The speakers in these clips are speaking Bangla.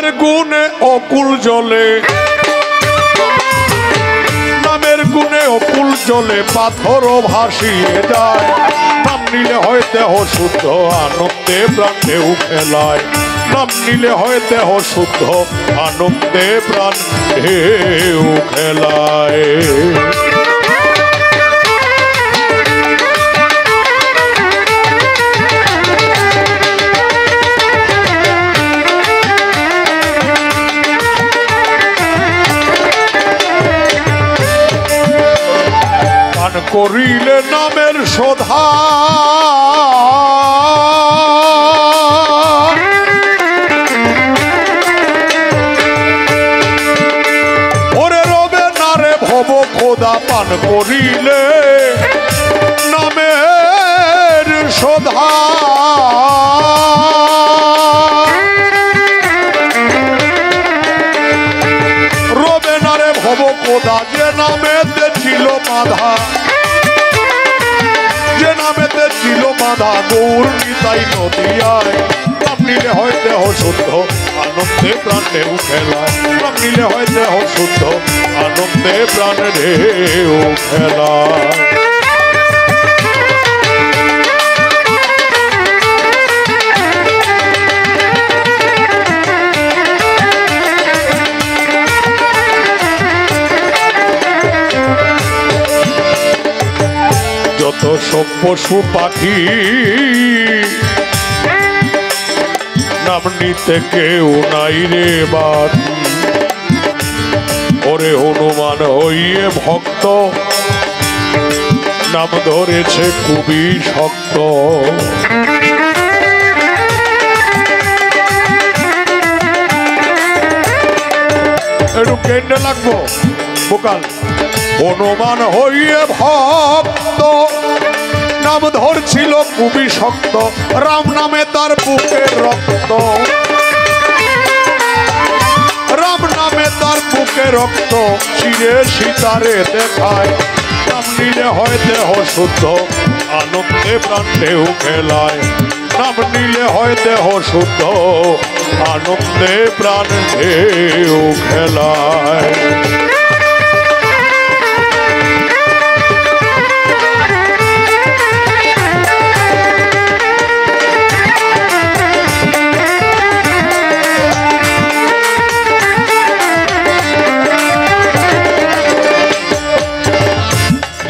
নামের গুণে অকুল জলে, নামের গুণে অকুল জলে পাথরও ভাসিয়ে যায়। নাম নিলে হয় দেহ শুদ্ধ, আনন্দে প্রাণ ঢেউ খেলায়। নাম নিলে হয় দেহ শুদ্ধ, আনন্দে প্রাণ ঢেউ খেলায়। করিলে নামের শোধা, ওরে রবে না রে ভব খোদা। পান করিলে নামের শোধা, রবে না রে ভব খোদা। যে নামেতে ছিল বাধা, যে নামেতে ছিল বাধা গৌর নিতাই নদিয়ায়। নাম নিলে হয় দেহ শুদ্ধ, আনন্দে প্রাণ ঢেউ খেলায়। নাম নিলে হয় দেহ শুদ্ধ, আনন্দে প্রাণ ঢেউ খেলায়। যত সব পশু পাখি নাম নিতে কেউ নাই রে বাকি। ওরে হনুমান হইয়ে ভক্ত, নাম ধরেছে খুবই শক্ত। একটু কেন্দ্রে লাগবো বোকাল। হনুমান হইয়ে ভক্ত, নাম ধরছিল খুবই শক্ত। রাম নামে তার বুকের রক্ত, রাম নামে তার বুকে রক্ত। চিরে সীতারে দেখায়। নাম নিলে হয় দেহ শুদ্ধ, আনন্দে প্রাণ ঢেউ খেলায়। নাম নিলে হয় দেহ শুদ্ধ, আনন্দে প্রাণ ঢেউ খেলায়।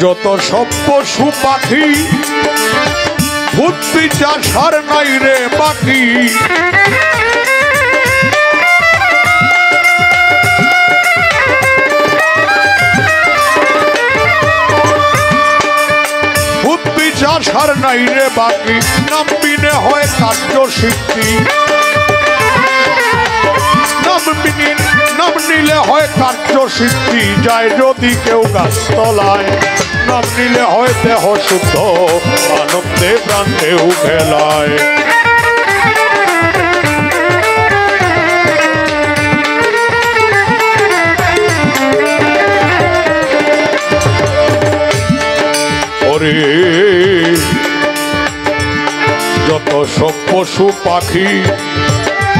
যত সব পশু পাখি ভূত পিশাচ আর নাই রে বাকি। ভূত পিশাচ আর নাই রে বাকি। নাম বিনে হয় কার্য সিদ্ধি, নাম নিলে হয় কার্য সিদ্ধি। যায় যদি কেউ গাছতলায়। নাম নিলে হয় দেহ শুদ্ধ, আনন্দে প্রাণ ঢেউ খেলায়। ওরে যত সব পশু পাখি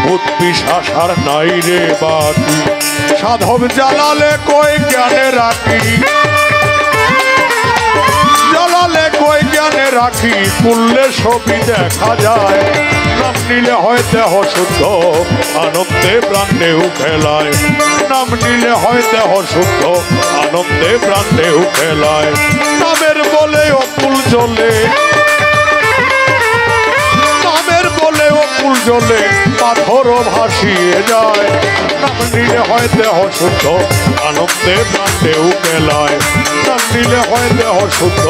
ভূত পিশাচ আর নাই রে বাকি। সাধব জ্বালালে কই জ্ঞানে রাখি, জ্বালালে কই জ্ঞানে রাখি। তুললে ছবি দেখা যায়। নাম নিলে হয় দেহ শুদ্ধ, আনন্দে প্রাণ ঢেউ খেলায়। নাম নিলে হয় দেহ শুদ্ধ, আনন্দে প্রাণ ঢেউ খেলায়। নামের বলে অকুল জলে, নামের বলে অকুল জলে পাথরও ভাসিয়ে যায়। নাম নিলে হয় দেহ শুদ্ধ, আনন্দে প্রাণ ঢেউ খেলায়। নাম নিলে হয় দেহ শুদ্ধ,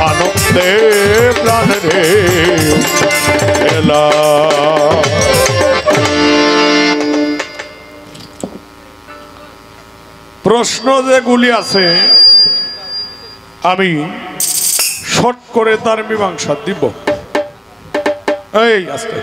আনন্দে প্রাণ ঢেউ খেলায়। প্রশ্ন যেগুলি আছে আমি শর্ট করে তার মীমাংসা দিব। এই আস্তে